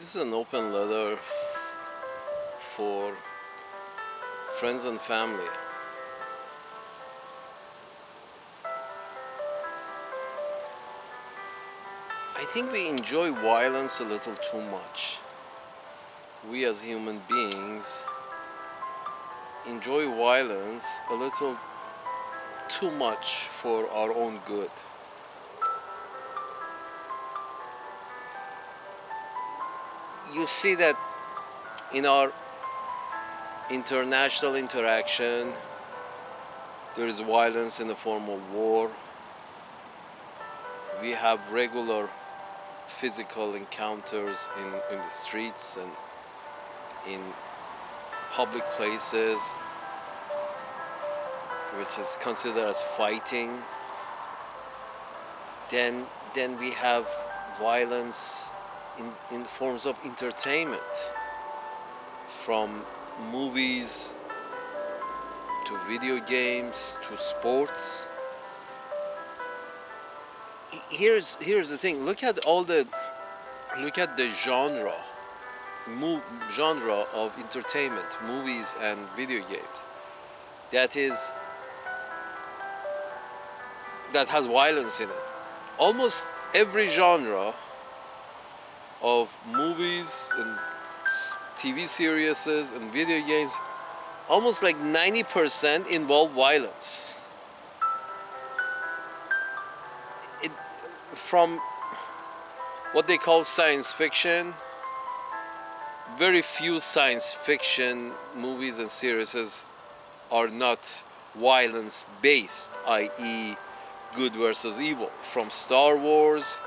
This is an open letter for friends and family. I think we enjoy violence a little too much. We as human beings enjoy violence a little too much for our own good. You see that in our international interaction, there is violence in the form of war. We have regular physical encounters in the streets and in public places, which is considered as fighting. Then we have violence in forms of entertainment, from movies to video games to sports. Here's the thing. Look at the genre of entertainment, movies and video games. That has violence in it. Almost every genre of movies and TV series and video games, almost like 90% involve violence. From what they call science fiction, very few science fiction movies and series are not violence based, i.e. good versus evil. From Star Wars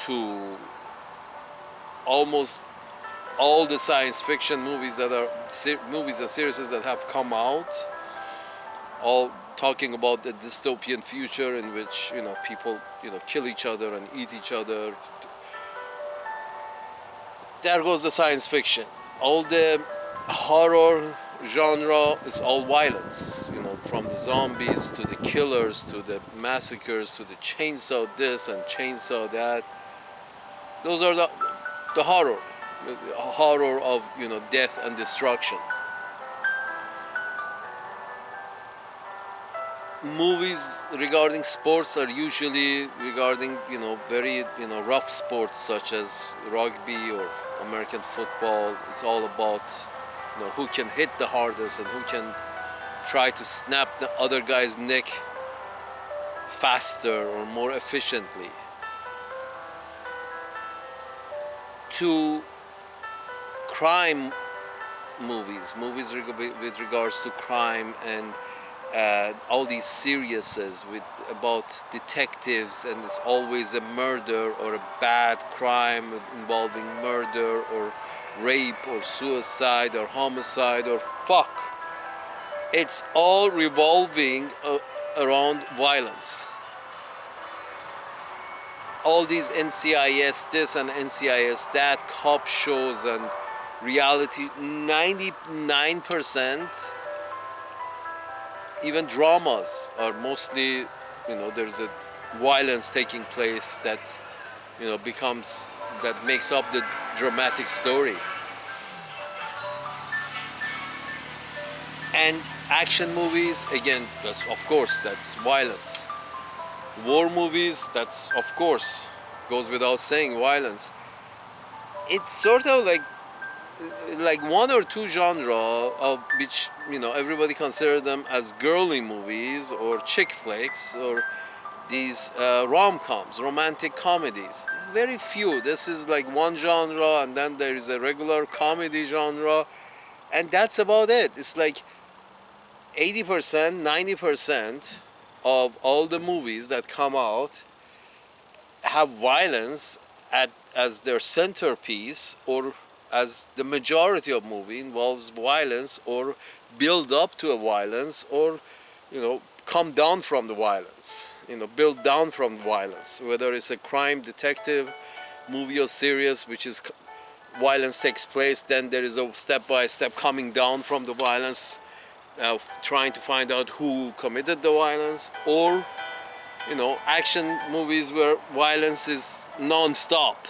to almost all the science fiction movies movies and series that have come out, all talking about the dystopian future in which people kill each other and eat each other. There goes the science fiction. All the horror genre is all violence, from the zombies to the killers to the massacres to the chainsaw this and chainsaw that. Those are the horror of death and destruction. Movies regarding sports are usually regarding very rough sports such as rugby or American football. It's all about who can hit the hardest and who can try to snap the other guy's neck faster or more efficiently. To crime movies with regards to crime and all these series about detectives, and it's always a murder or a bad crime involving murder or rape or suicide or homicide or fuck. It's all revolving around violence. All these NCIS this and NCIS that, cop shows and reality, 99%, even dramas are mostly, there's a violence taking place that, that makes up the dramatic story. And action movies, again, that's violence. War movies, that's of course, goes without saying, violence. It's sort of like one or two genre of which everybody consider them as girly movies or chick flicks or these rom-coms, romantic comedies. Very few. This is like one genre, and then there is a regular comedy genre, and that's about it. It's like 80%, 90% of all the movies that come out have violence as their centerpiece, or as the majority of movie involves violence or build up to a violence, or come down from the violence, build down from the violence. Whether it's a crime detective movie or series which is violence takes place, then there is a step-by-step coming down from the violence, trying to find out who committed the violence, or action movies where violence is non-stop.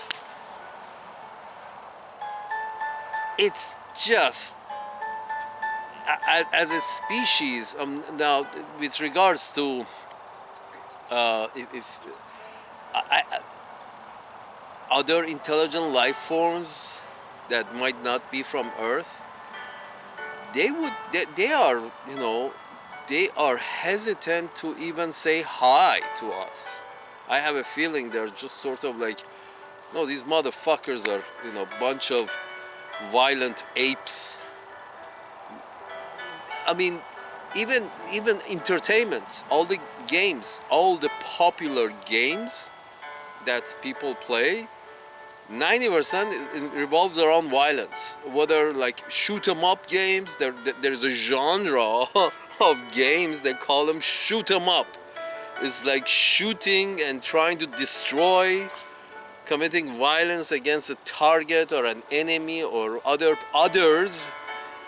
it's just as a species. Now, with regards to if other intelligent life forms that might not be from Earth, they are, you know, they are hesitant to even say hi to us. I have a feeling they're just sort of like, no, these motherfuckers are, you know, bunch of violent apes. I mean, even entertainment, all the games, all the popular games that people play, 90% revolves around violence. Whether like shoot 'em up games, there's a genre of games they call them shoot 'em up. It's like shooting and trying to destroy, committing violence against a target or an enemy or others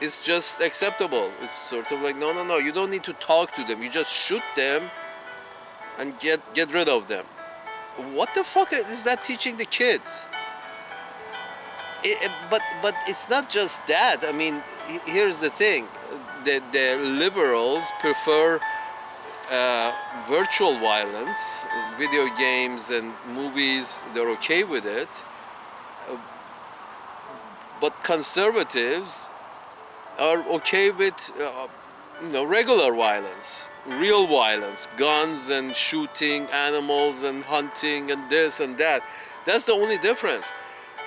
is just acceptable. It's sort of like, no, no, no, you don't need to talk to them. You just shoot them and get rid of them. What the fuck is that teaching the kids? But it's not just that. I mean, here's the thing: the liberals prefer virtual violence, video games and movies. They're okay with it, but conservatives are okay with you know, regular violence, real violence, guns and shooting animals and hunting and this and that. That's the only difference.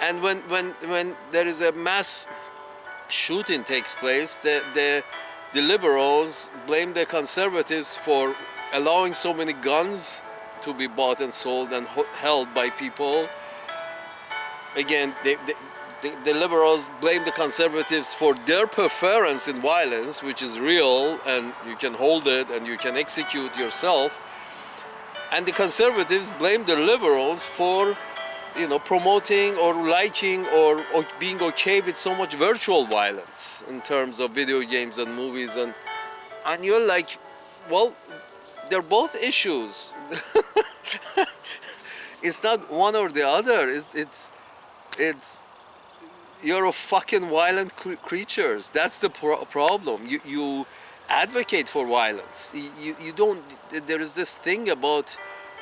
And when there is a mass shooting takes place, the liberals blame the conservatives for allowing so many guns to be bought and sold and held by people. Again, the liberals blame the conservatives for their preference in violence, which is real and you can hold it and you can execute yourself. And the conservatives blame the liberals for, you know, promoting or liking or being okay with so much virtual violence in terms of video games and movies. And you're like, well, they're both issues. It's not one or the other. It's you're a fucking violent creatures. That's the problem. You advocate for violence. You don't. There is this thing about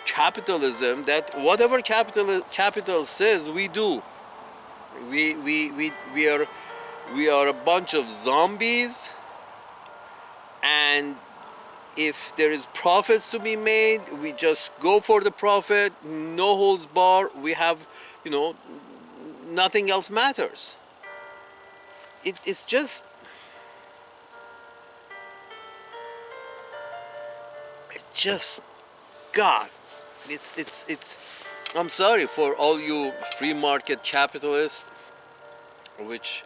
capitalism that whatever capital says, we do. We are a bunch of zombies, and if there is profits to be made, we just go for the profit, no holds bar. We have, you know, nothing else matters. It's just God. It's I'm sorry for all you free market capitalists, which,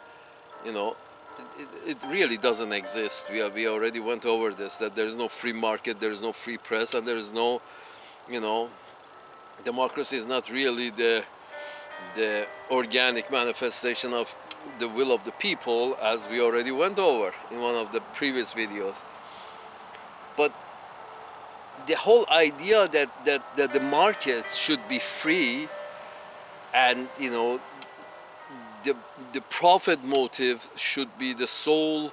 you know, it really doesn't exist. We already went over this, that there's no free market, there's no free press, and there's no, you know, democracy is not really the organic manifestation of the will of the people, as we already went over in one of the previous videos. But the whole idea that the markets should be free, and, you know, the profit motive should be the sole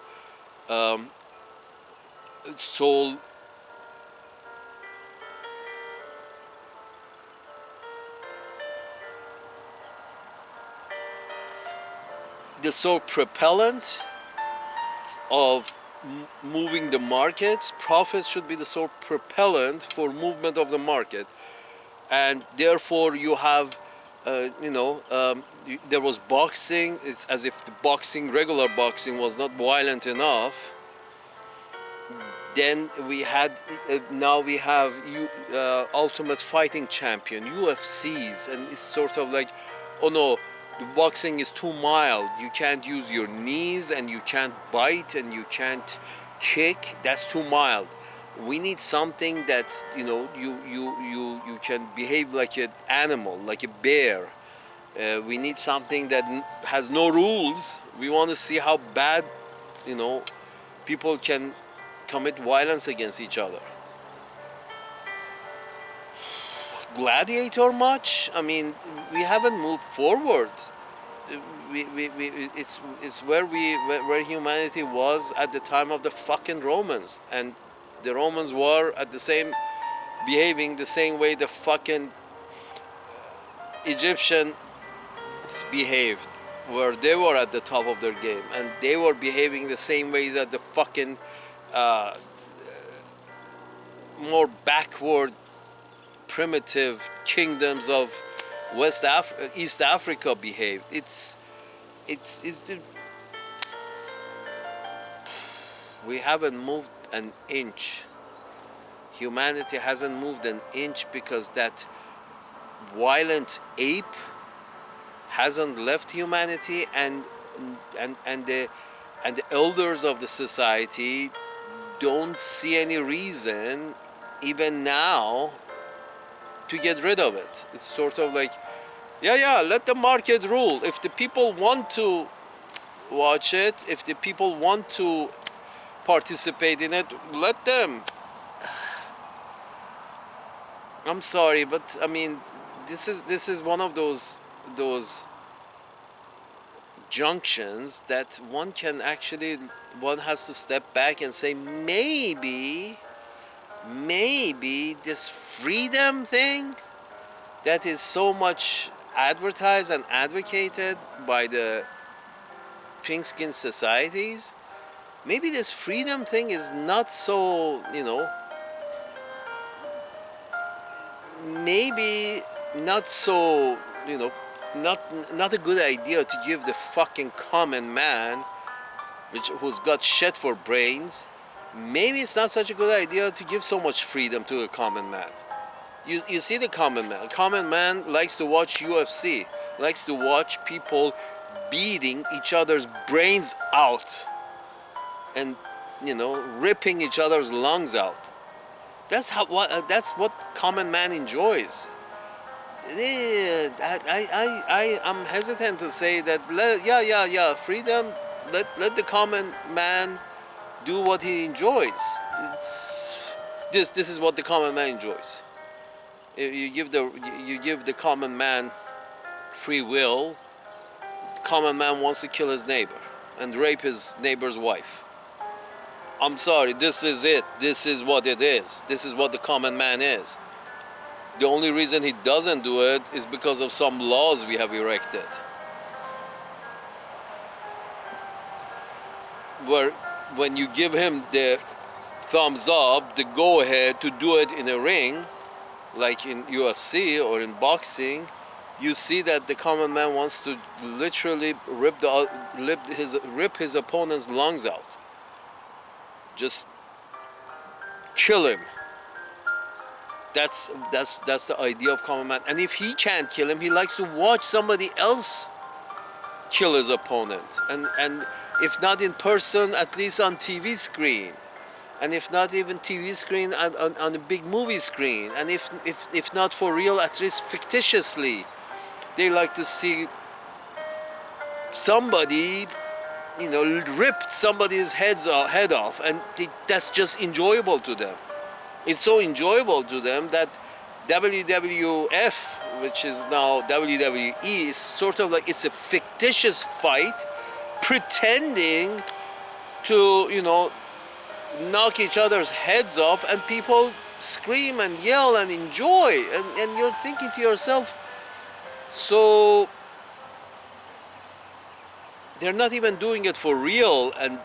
the sole propellant of moving the markets. Profits should be the sole propellant for movement of the market, and therefore you have there was boxing. It's as if the regular boxing was not violent enough. Then we had now we have Ultimate Fighting Champion, UFCs, and it's sort of like, oh no, the boxing is too mild. You can't use your knees, and you can't bite, and you can't kick. That's too mild. We need something that, you know, you can behave like an animal, like a bear. We need something that has no rules. We want to see how bad, you know, people can commit violence against each other. Gladiator much? I mean, we haven't moved forward it's where humanity was at the time of the fucking Romans, and the Romans were at the same behaving the same way the fucking Egyptians behaved, where they were at the top of their game, and they were behaving the same ways that the fucking uh, more backward, primitive kingdoms of East Africa behaved. It's we haven't moved an inch. Humanity hasn't moved an inch because that violent ape hasn't left humanity, and the elders of the society don't see any reason even now to get rid of it. It's sort of like, yeah, let the market rule. If the people want to watch it, if the people want to participate in it, let them. I'm sorry, but I mean, this is one of those junctions that one has to step back and say, maybe this freedom thing that is so much advertised and advocated by the pink skin societies, maybe this freedom thing is not so, maybe not so, not a good idea to give the fucking common man, who's got shit for brains. Maybe it's not such a good idea to give so much freedom to the common man. You see the common man. Common man likes to watch UFC, likes to watch people beating each other's brains out and, ripping each other's lungs out. That's what common man enjoys. I'm hesitant to say that. Freedom. Let the common man do what he enjoys. This is what the common man enjoys. You give the common man free will. Common man wants to kill his neighbor and rape his neighbor's wife. I'm sorry, this is it. This is what it is. This is what the common man is. The only reason he doesn't do it is because of some laws we have erected. Where when you give him the thumbs up, the go ahead to do it in a ring, like in UFC or in boxing, you see that the common man wants to literally rip his opponent's lungs out. Just kill him. That's the idea of common man. And if he can't kill him, he likes to watch somebody else kill his opponent. And if not in person, at least on TV screen. And if not even TV screen, on a big movie screen. And if not for real, at least fictitiously. They like to see somebody, ripped somebody's head off, and that's just enjoyable to them. It's so enjoyable to them that WWF, which is now WWE, is sort of like it's a fictitious fight, pretending to, knock each other's heads off, and people scream and yell and enjoy, and you're thinking to yourself, so they're not even doing it for real, and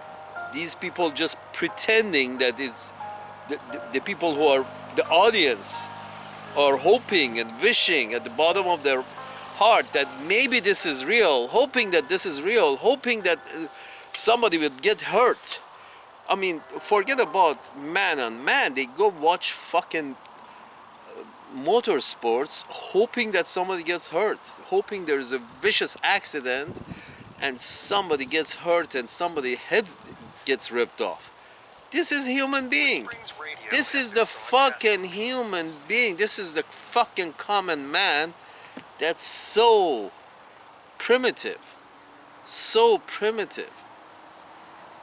these people just pretending that it's the people who are the audience are hoping and wishing at the bottom of their heart that maybe this is real, hoping that this is real, hoping that somebody will get hurt. I mean, forget about man on man. They go watch fucking motorsports, hoping that somebody gets hurt, hoping there's a vicious accident and somebody gets hurt and somebody's head gets ripped off. This is human being. This is the fucking human being. This is the fucking common man that's so primitive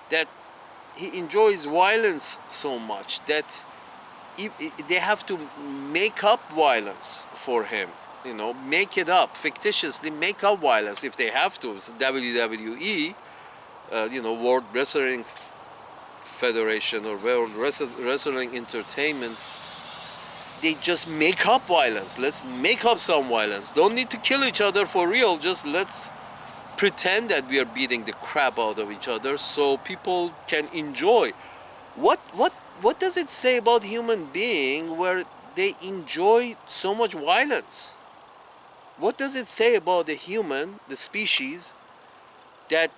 that he enjoys violence so much that they have to make up violence for him. make it up fictitiously, make up violence if they have to. It's WWE, World Wrestling Federation or World Wrestling Entertainment. They just make up violence. Let's make up some violence. Don't need to kill each other for real. Just let's pretend that we are beating the crap out of each other so people can enjoy. What does it say about human being where they enjoy so much violence? What does it say about the human, the species, that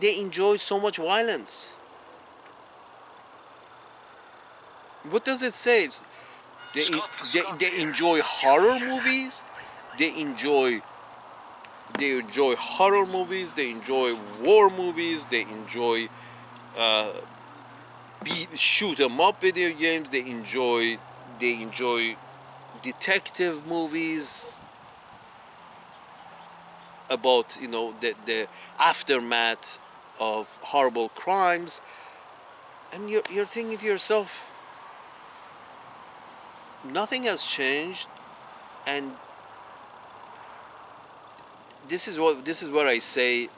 they enjoy so much violence? What does it say? They enjoy horror movies. They enjoy horror movies. They enjoy war movies. They enjoy shoot 'em up video games. They enjoy detective movies about the aftermath of horrible crimes, and you're thinking to yourself, nothing has changed. And this is where I say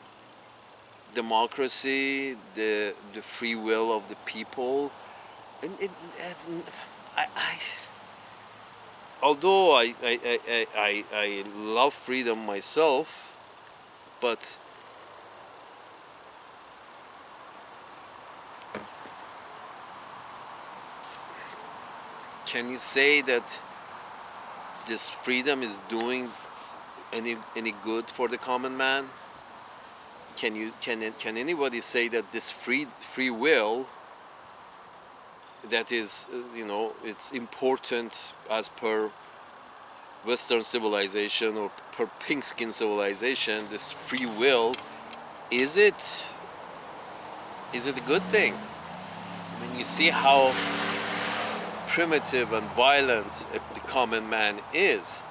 democracy, the free will of the people, and although I love freedom myself, but can you say that this freedom is doing any good for the common man? Can anybody say that this free will that is it's important as per Western civilization or per pink skin civilization, this free will, is it a good thing? When you see how primitive and violent the common man is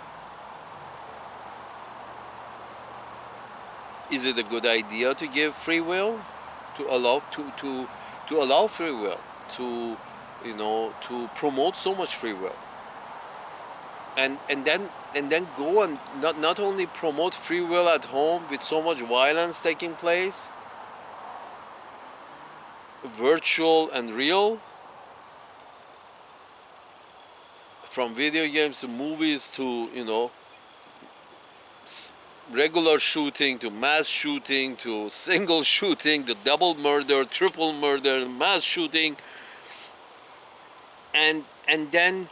it a good idea to give free will, to allow free will, to promote so much free will, and then go and not only promote free will at home with so much violence taking place, virtual and real, from video games to movies to regular shooting to mass shooting to single shooting, the double murder, triple murder, mass shooting, and then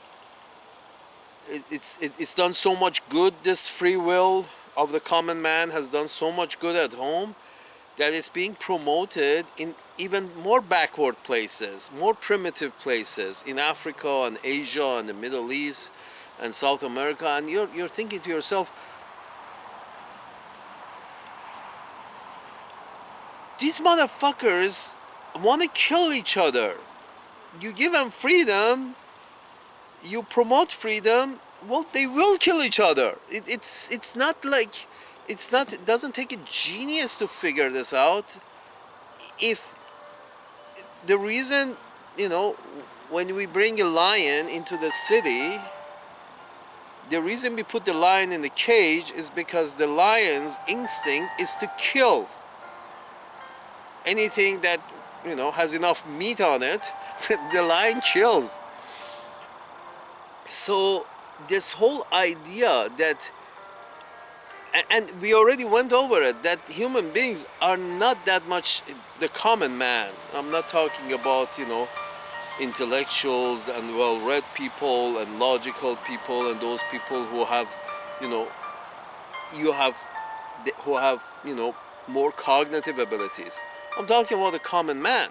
it's done so much good. This free will of the common man has done so much good at home that it's being promoted in even more backward places, more primitive places in Africa and Asia and the Middle East and South America. And you're thinking to yourself, these motherfuckers want to kill each other. You give them freedom, you promote freedom, well, they will kill each other. It's not like, it doesn't take a genius to figure this out. If the reason, when we bring a lion into the city, the reason we put the lion in the cage is because the lion's instinct is to kill anything that has enough meat on it. The lion kills. So this whole idea that, and we already went over it, that human beings are not that much the common man. I'm not talking about intellectuals and well-read people and logical people and those people who have who have more cognitive abilities. I'm talking about the common man.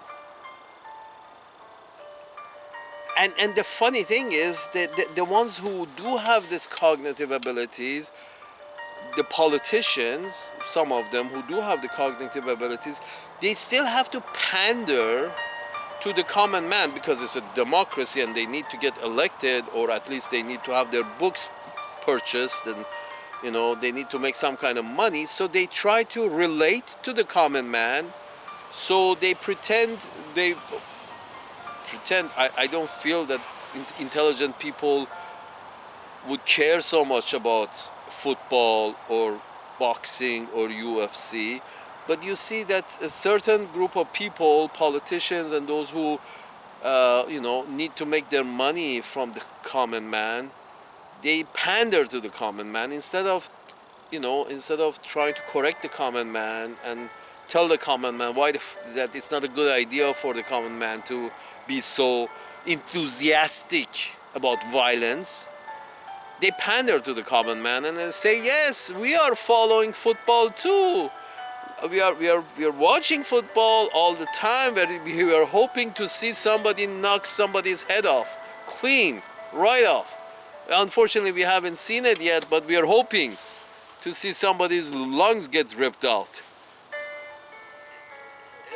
And the funny thing is that the ones who do have these cognitive abilities, the politicians, some of them who do have the cognitive abilities, they still have to pander to the common man because it's a democracy and they need to get elected, or at least they need to have their books purchased, and they need to make some kind of money. So they try to relate to the common man. So they pretend. I don't feel that intelligent people would care so much about football or boxing or UFC. But you see that a certain group of people, politicians and those who need to make their money from the common man, they pander to the common man instead of trying to correct the common man and tell the common man that it's not a good idea for the common man to be so enthusiastic about violence. They pander to the common man and they say, yes, we are following football too. We are watching football all the time. We are hoping to see somebody knock somebody's head off, clean, right off. Unfortunately, we haven't seen it yet, but we are hoping to see somebody's lungs get ripped out.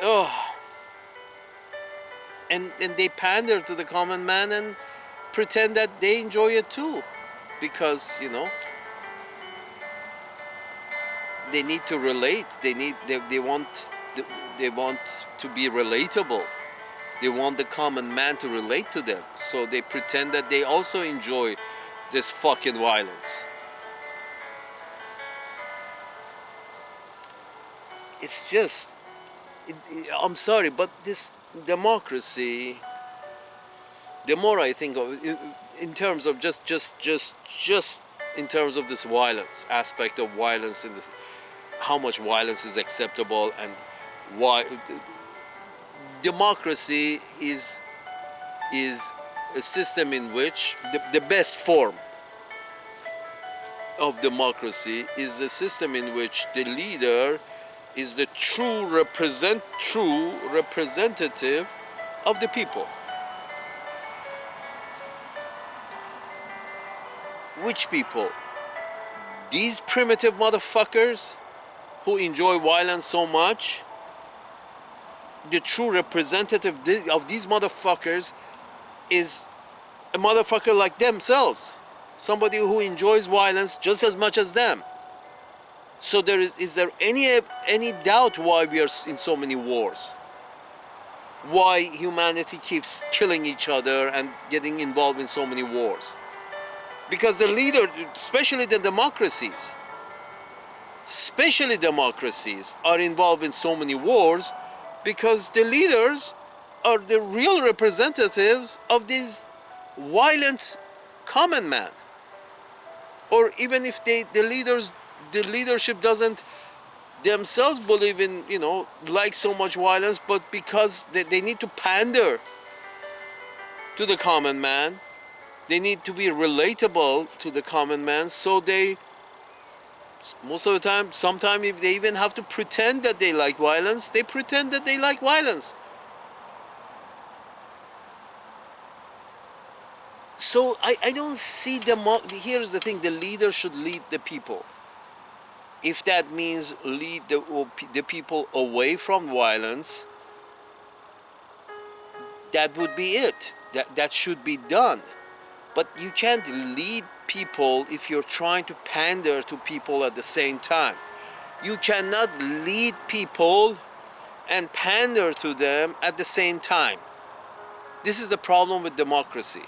Oh. And they pander to the common man and pretend that they enjoy it too, because they need to relate. They want to be relatable. They want the common man to relate to them, so they pretend that they also enjoy this fucking violence. It's just, I'm sorry, but this democracy, the more I think of it, in terms of just in terms of this violence aspect of violence, in this, how much violence is acceptable, and why democracy is a system in which the best form of democracy is a system in which the leader is the true representative of the people. Which people? These primitive motherfuckers who enjoy violence so much. The true representative of these motherfuckers is a motherfucker like themselves. Somebody who enjoys violence just as much as them. So is there any doubt why we are in so many wars? Why humanity keeps killing each other and getting involved in so many wars? Because the leader, especially democracies are involved in so many wars because the leaders are the real representatives of these violent common man. Or even if the leadership doesn't themselves believe in, like so much violence, but because they need to pander to the common man, they need to be relatable to the common man, so they, most of the time, sometimes if they even have to pretend that they like violence, they pretend that they like violence. So I don't see here's the thing, the leader should lead the people. If that means lead the people away from violence, that would be it. That should be done. But you can't lead people if you're trying to pander to people at the same time. You cannot lead people and pander to them at the same time. This is the problem with democracy.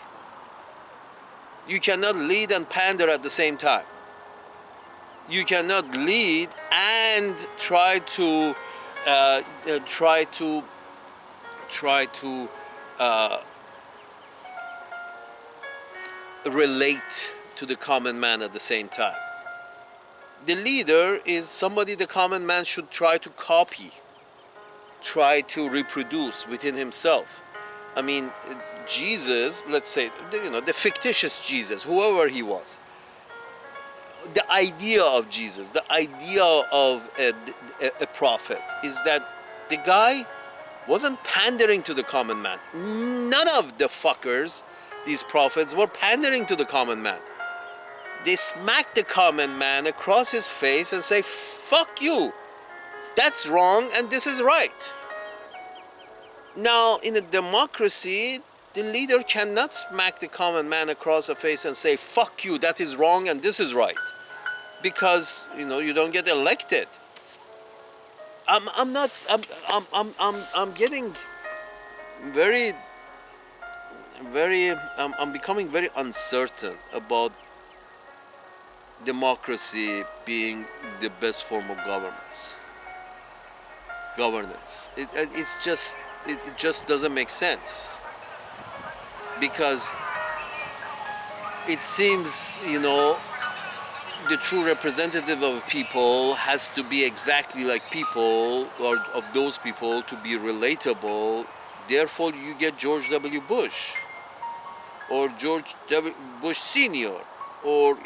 You cannot lead and pander at the same time. You cannot lead and try to relate to the common man at the same time. The leader is somebody the common man should try to copy, try to reproduce within himself. I mean, Jesus, let's say, the fictitious Jesus, whoever he was, the idea of Jesus, the idea of a prophet is that the guy wasn't pandering to the common man. None of the fuckers, these prophets, were pandering to the common man. They smacked the common man across his face and say, fuck you, that's wrong and this is right. Now, in a democracy, the leader cannot smack the common man across the face and say, fuck you, that is wrong and this is right. Because, you don't get elected. I'm getting I'm becoming very uncertain about democracy being the best form of governance. It just doesn't make sense, because it seems, the true representative of people has to be exactly like people, or of those people, to be relatable. Therefore, you get George W. Bush, or George W. Bush Sr., or,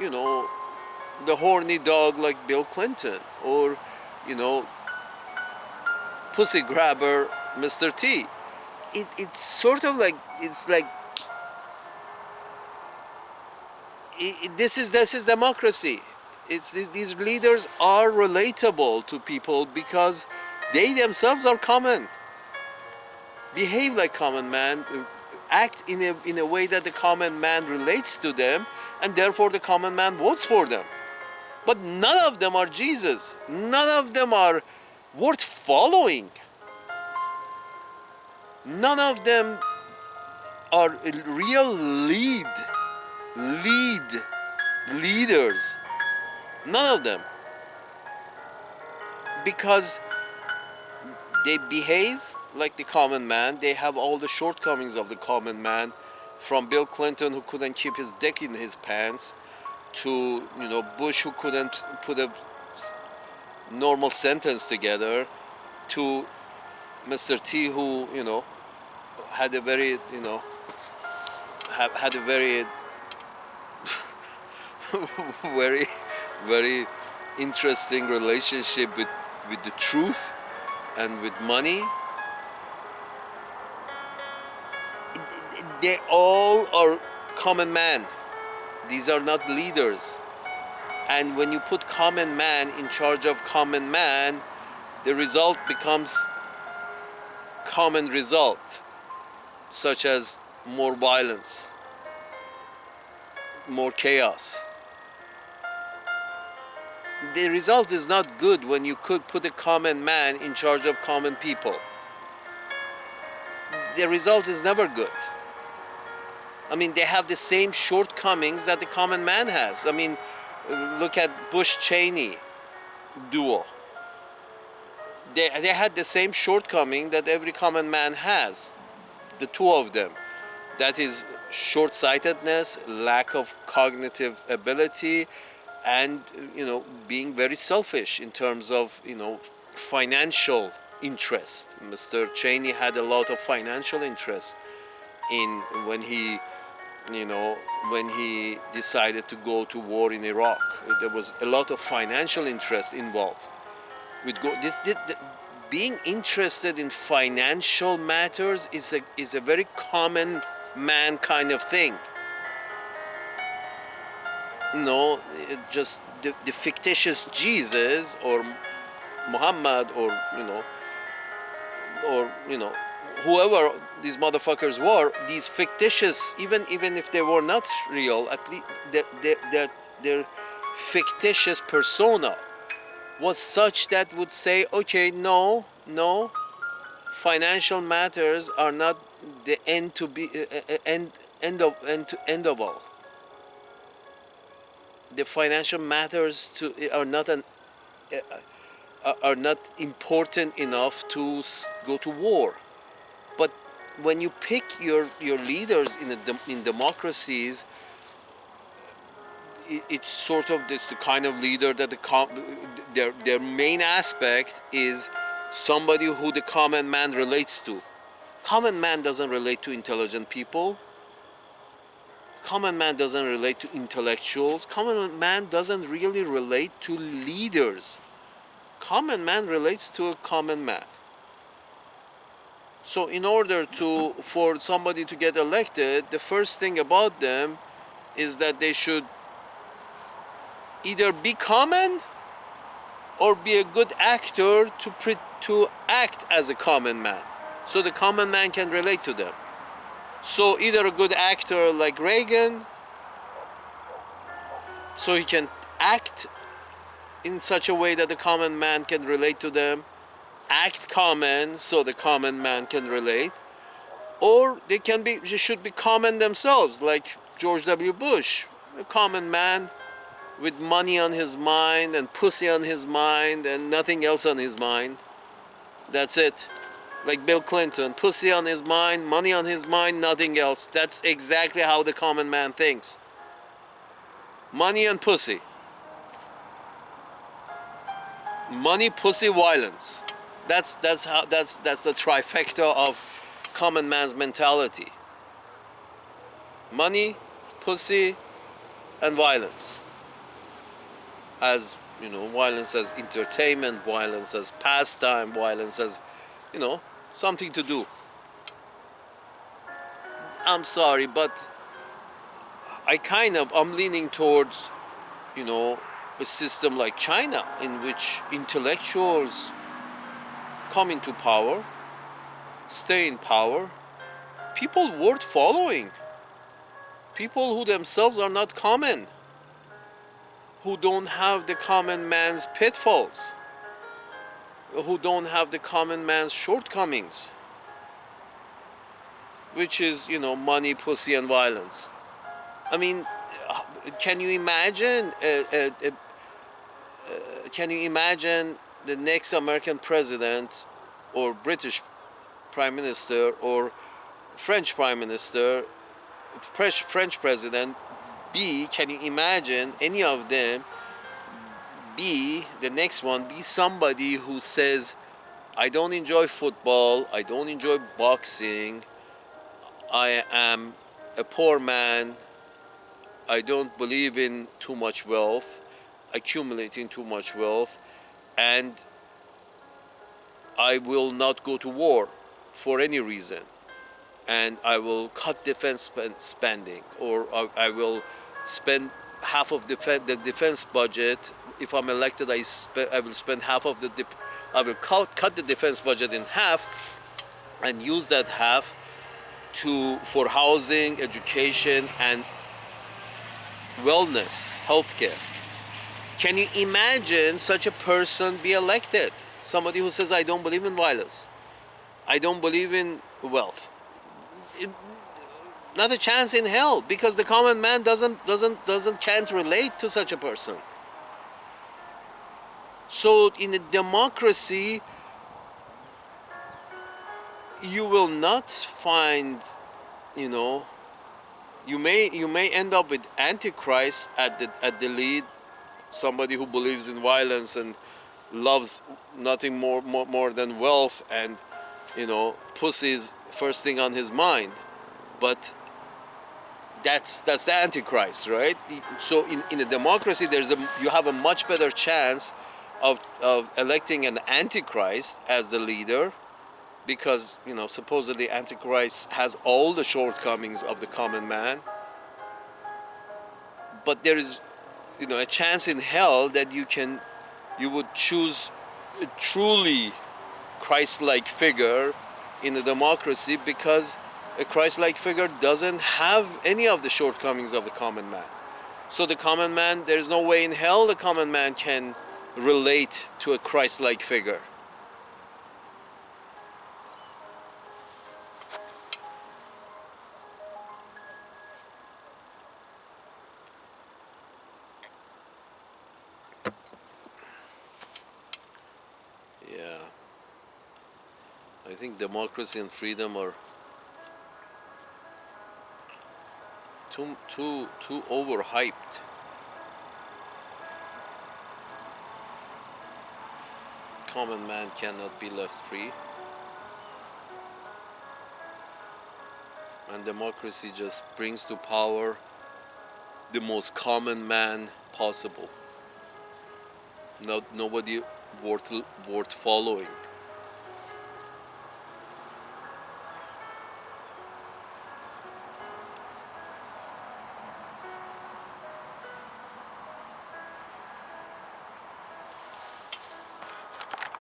the horny dog like Bill Clinton, or, pussy grabber Mr. T. It's sort of like, it's like, this is democracy. These leaders are relatable to people because they themselves are common, behave like common man, act in a way that the common man relates to them, and therefore the common man votes for them. But none of them are Jesus. None of them are worth following. None of them are real leaders. None of them. Because they behave like the common man. They have all the shortcomings of the common man, from Bill Clinton, who couldn't keep his dick in his pants, to Bush, who couldn't put a normal sentence together, to Mr. T, who had a very had a very very very interesting relationship with the truth and with money. They all are common man. These are not leaders. And when you put common man in charge of common man, the result becomes common result, such as more violence, more chaos. The result is not good when you could put a common man in charge of common people. The result is never good. I mean, they have the same shortcomings that the common man has. I mean, look at Bush-Cheney duo. They had the same shortcoming that every common man has, the two of them. That is short-sightedness, lack of cognitive ability, and being very selfish in terms of financial interest. Mr. Cheney had a lot of financial interest in when he decided to go to war in Iraq. There was a lot of financial interest involved. Being interested in financial matters is a very common man kind of thing. Just the fictitious Jesus or Muhammad or whoever these motherfuckers were, these fictitious, even if they were not real, at least their fictitious persona was such that would say, okay, no, financial matters are not the end to be end of all. The financial matters are not important enough to go to war. But when you pick your leaders in democracies, it's sort of the kind of leader that their main aspect is somebody who the common man relates to. Common man doesn't relate to intelligent people. Common man doesn't relate to intellectuals. Common man doesn't really relate to leaders. Common man relates to a common man. So in order for somebody to get elected, the first thing about them is that they should either be common or be a good actor to act as a common man, so the common man can relate to them. So either a good actor like Reagan, so he can act in such a way that the common man can relate to them, act common so the common man can relate, or they should be common themselves, like George W. Bush, a common man with money on his mind and pussy on his mind and nothing else on his mind. That's it. Like Bill Clinton, pussy on his mind, money on his mind, nothing else. That's exactly how the common man thinks. Money and pussy. Money, pussy, violence. That's the trifecta of common man's mentality. Money, pussy, and violence. As you know, violence as entertainment, violence as pastime, violence as, you know, something to do. I'm sorry, but I'm leaning towards, you know, a system like China, in which intellectuals come into power, stay in power, people worth following, people who themselves are not common, who don't have the common man's pitfalls, who don't have the common man's shortcomings, which is, you know, money, pussy, and violence. I mean, can you imagine? Can you imagine the next American president, or British prime minister, or French prime minister, French president? Can you imagine any of them the next one be somebody who says, I don't enjoy football, I don't enjoy boxing, I am a poor man, I don't believe in too much wealth, accumulating too much wealth, and I will not go to war for any reason, and I will cut defense spending, or I will spend half of the defense budget. If I'm elected, I will spend half of I will cut the defense budget in half and use that half for housing, education, and wellness, healthcare. Can you imagine such a person be elected? Somebody who says, I don't believe in violence, I don't believe in wealth. Not a chance in hell, because the common man can't relate to such a person. So in a democracy, you will not find, you know, you may end up with Antichrist at the lead, somebody who believes in violence and loves nothing more than wealth, and, you know, pussy is first thing on his mind. But that's the Antichrist, right? So in a democracy, you have a much better chance of electing an Antichrist as the leader, because, you know, supposedly Antichrist has all the shortcomings of the common man. But there is, you know, a chance in hell that you would choose a truly Christ-like figure in a democracy, because a Christ-like figure doesn't have any of the shortcomings of the common man. So the common man, there's no way in hell the common man can relate to a Christ-like figure. Yeah. I think democracy and freedom are too overhyped. Common man cannot be left free, and democracy just brings to power the most common man possible. Nobody worth following.